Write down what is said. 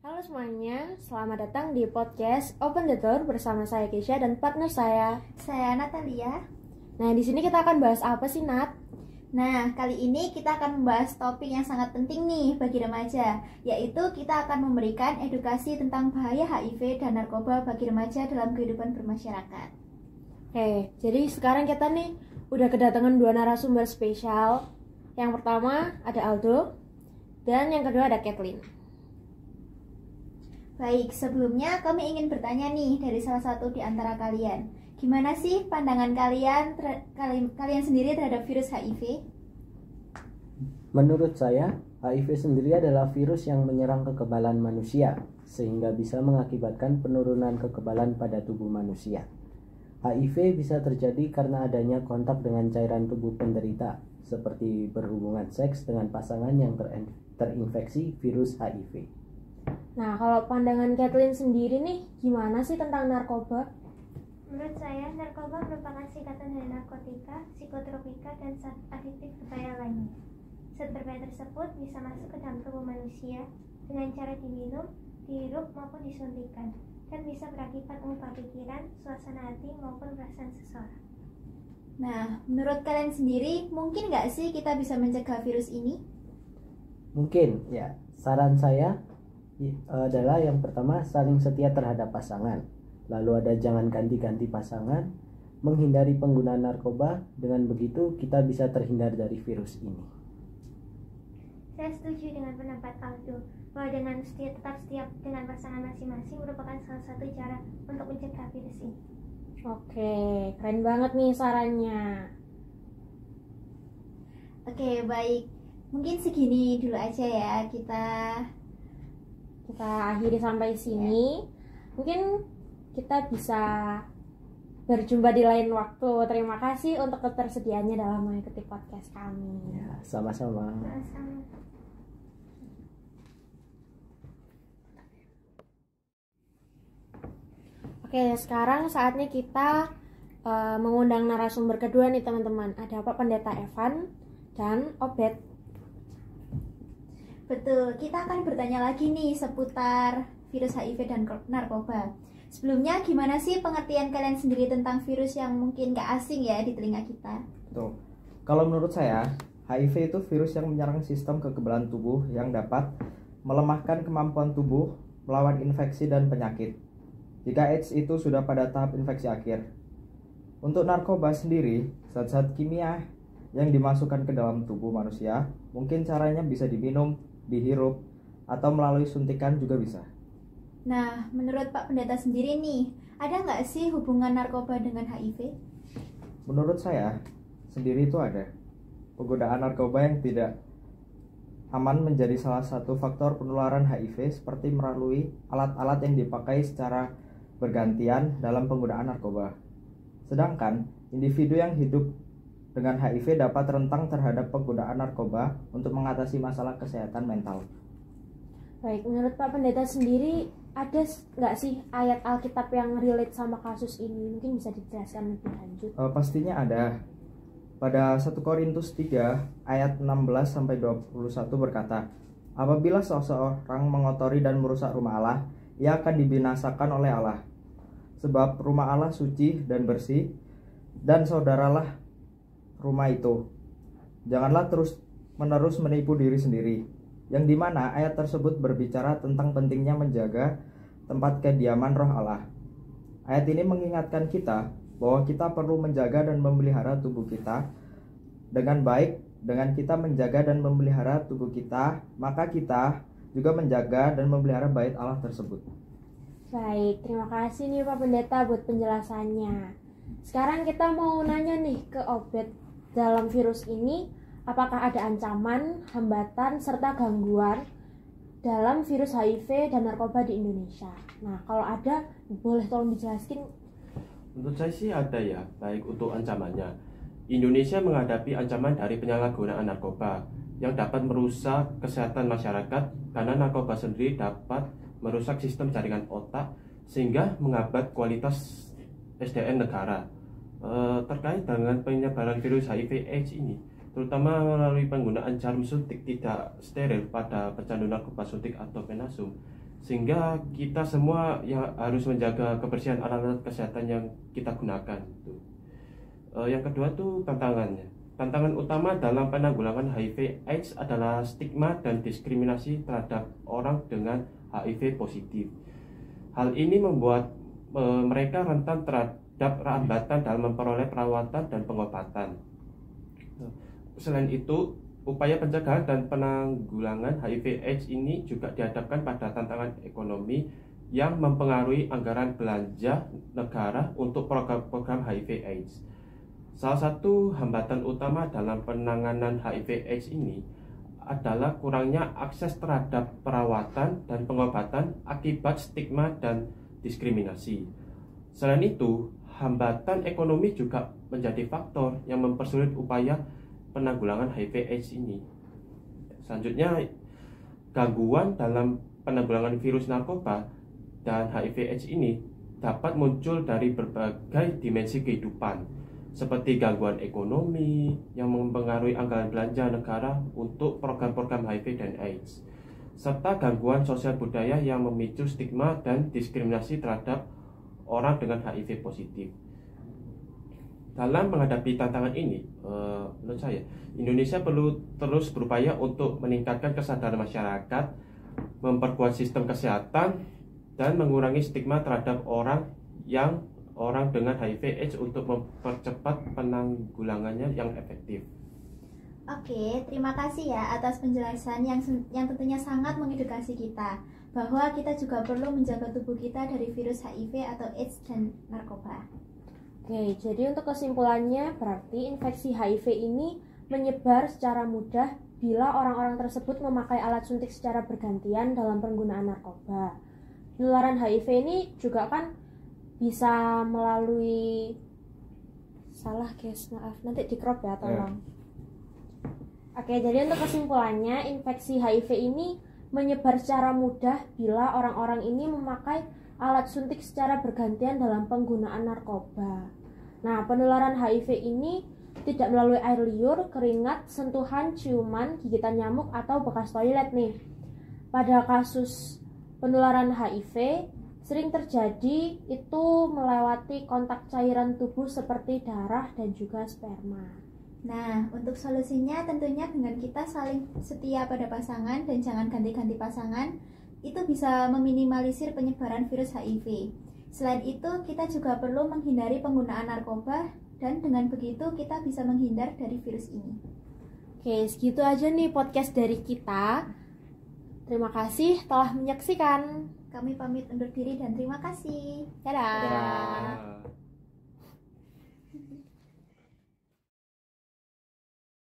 Halo semuanya, selamat datang di podcast Open the Door bersama saya Keisha dan partner Saya Natalia. Nah, di sini kita akan bahas apa sih, Nat? Nah, kali ini kita akan membahas topik yang sangat penting nih bagi remaja, yaitu kita akan memberikan edukasi tentang bahaya HIV dan narkoba bagi remaja dalam kehidupan bermasyarakat. Oke, jadi sekarang kita nih udah kedatangan dua narasumber spesial. Yang pertama ada Aldo, dan yang kedua ada Kathleen. Baik, sebelumnya kami ingin bertanya nih dari salah satu di antara kalian. Gimana sih pandangan kalian sendiri terhadap virus HIV? Menurut saya, HIV sendiri adalah virus yang menyerang kekebalan manusia, sehingga bisa mengakibatkan penurunan kekebalan pada tubuh manusia. HIV bisa terjadi karena adanya kontak dengan cairan tubuh penderita, seperti berhubungan seks dengan pasangan yang terinfeksi virus HIV. Nah, kalau pandangan Kathleen sendiri nih, gimana sih tentang narkoba? Menurut saya, narkoba merupakan singkatan dari narkotika, psikotropika, dan zat adiktif berbahaya lainnya. Zat berbahaya tersebut bisa masuk ke dalam tubuh manusia dengan cara diminum, dihirup, maupun disuntikan, dan bisa berakibat mengubah pikiran, suasana hati, maupun perasaan seseorang. Nah, menurut kalian sendiri, mungkin nggak sih kita bisa mencegah virus ini? Mungkin, ya. Saran saya adalah yang pertama, saling setia terhadap pasangan. Lalu ada jangan ganti-ganti pasangan, menghindari penggunaan narkoba. Dengan begitu kita bisa terhindar dari virus ini. Saya setuju dengan pendapat Aldo bahwa dengan tetap setia dengan pasangan masing-masing merupakan salah satu cara untuk mencegah virus ini. Oke, keren banget nih sarannya. Oke, baik. Mungkin segini dulu aja ya kita akhiri sampai sini. Mungkin kita bisa berjumpa di lain waktu. Terima kasih untuk ketersediaannya dalam mengikuti podcast kami. Ya, sama-sama. Sama-sama. Oke, sekarang saatnya kita mengundang narasumber kedua nih teman-teman. Ada Pak Pendeta Evan dan Obed. Betul, kita akan bertanya lagi nih seputar virus HIV dan narkoba. Sebelumnya, gimana sih pengertian kalian sendiri tentang virus yang mungkin gak asing ya di telinga kita? Tuh, kalau menurut saya, HIV itu virus yang menyerang sistem kekebalan tubuh yang dapat melemahkan kemampuan tubuh melawan infeksi dan penyakit. Jika AIDS itu sudah pada tahap infeksi akhir. Untuk narkoba sendiri, zat-zat kimia yang dimasukkan ke dalam tubuh manusia, mungkin caranya bisa diminum, dihirup, atau melalui suntikan juga bisa. Nah, menurut Pak Pendeta sendiri nih, ada nggak sih hubungan narkoba dengan HIV? Menurut saya, sendiri itu ada. Penggunaan narkoba yang tidak aman menjadi salah satu faktor penularan HIV seperti melalui alat-alat yang dipakai secara bergantian dalam penggunaan narkoba. Sedangkan, individu yang hidup dengan HIV dapat rentan terhadap penggunaan narkoba untuk mengatasi masalah kesehatan mental. Baik, menurut Pak Pendeta sendiri, ada nggak sih ayat Alkitab yang relate sama kasus ini? Mungkin bisa dijelaskan lebih lanjut. Pastinya ada. Pada 1 Korintus 3 ayat 16-21 berkata, apabila seseorang mengotori dan merusak rumah Allah, ia akan dibinasakan oleh Allah. Sebab rumah Allah suci dan bersih, dan saudaralah rumah itu. Janganlah terus-menerus menipu diri sendiri. Yang dimana ayat tersebut berbicara tentang pentingnya menjaga tempat kediaman roh Allah. Ayat ini mengingatkan kita bahwa kita perlu menjaga dan memelihara tubuh kita dengan baik. Dengan kita menjaga dan memelihara tubuh kita, maka kita juga menjaga dan memelihara bait Allah tersebut. Baik, terima kasih nih Pak Pendeta buat penjelasannya. Sekarang kita mau nanya nih ke Obed. Dalam virus ini, apakah ada ancaman, hambatan, serta gangguan dalam virus HIV dan narkoba di Indonesia? Nah, kalau ada, boleh tolong dijelaskan. Menurut saya sih ada ya, baik untuk ancamannya. Indonesia menghadapi ancaman dari penyalahgunaan narkoba yang dapat merusak kesehatan masyarakat karena narkoba sendiri dapat merusak sistem jaringan otak sehingga menghambat kualitas SDM negara. Terkait dengan penyebaran virus HIV/AIDS ini, terutama melalui penggunaan jarum suntik tidak steril pada pecandu narkoba suntik atau penasum, sehingga kita semua yang harus menjaga kebersihan alat-alat kesehatan yang kita gunakan. Yang kedua tuh tantangannya. Tantangan utama dalam penanggulangan HIV/AIDS adalah stigma dan diskriminasi terhadap orang dengan HIV positif. Hal ini membuat mereka rentan terhadap hambatan dalam memperoleh perawatan dan pengobatan. Selain itu, upaya pencegahan dan penanggulangan HIV/AIDS ini juga dihadapkan pada tantangan ekonomi yang mempengaruhi anggaran belanja negara untuk program-program HIV/AIDS. Salah satu hambatan utama dalam penanganan HIV/AIDS ini adalah kurangnya akses terhadap perawatan dan pengobatan akibat stigma dan diskriminasi. Selain itu, hambatan ekonomi juga menjadi faktor yang mempersulit upaya penanggulangan HIV/AIDS ini. Selanjutnya, gangguan dalam penanggulangan virus narkoba dan HIV/AIDS ini dapat muncul dari berbagai dimensi kehidupan, seperti gangguan ekonomi yang mempengaruhi anggaran belanja negara untuk program-program HIV dan AIDS, serta gangguan sosial budaya yang memicu stigma dan diskriminasi terhadap orang dengan HIV positif. Dalam menghadapi tantangan ini, menurut saya, Indonesia perlu terus berupaya untuk meningkatkan kesadaran masyarakat, memperkuat sistem kesehatan, dan mengurangi stigma terhadap orang dengan HIV/AIDS untuk mempercepat penanggulangannya yang efektif. Oke, terima kasih ya atas penjelasan yang tentunya sangat mengedukasi kita bahwa kita juga perlu menjaga tubuh kita dari virus HIV atau AIDS dan narkoba. Oke, jadi untuk kesimpulannya berarti infeksi HIV ini menyebar secara mudah bila orang-orang tersebut memakai alat suntik secara bergantian dalam penggunaan narkoba. Penularan HIV ini juga kan bisa melalui nanti di crop ya, tolong. Oke, jadi untuk kesimpulannya, infeksi HIV ini menyebar secara mudah bila orang-orang ini memakai alat suntik secara bergantian dalam penggunaan narkoba. Nah, penularan HIV ini tidak melalui air liur, keringat, sentuhan, ciuman, gigitan nyamuk, atau bekas toilet nih. Pada kasus penularan HIV, sering terjadi itu melewati kontak cairan tubuh seperti darah dan juga sperma. Nah, untuk solusinya tentunya dengan kita saling setia pada pasangan dan jangan ganti-ganti pasangan, itu bisa meminimalisir penyebaran virus HIV. Selain itu, kita juga perlu menghindari penggunaan narkoba dan dengan begitu kita bisa menghindar dari virus ini. Oke, segitu aja nih podcast dari kita. Terima kasih telah menyaksikan. Kami pamit undur diri dan terima kasih. Dadah. Dadah.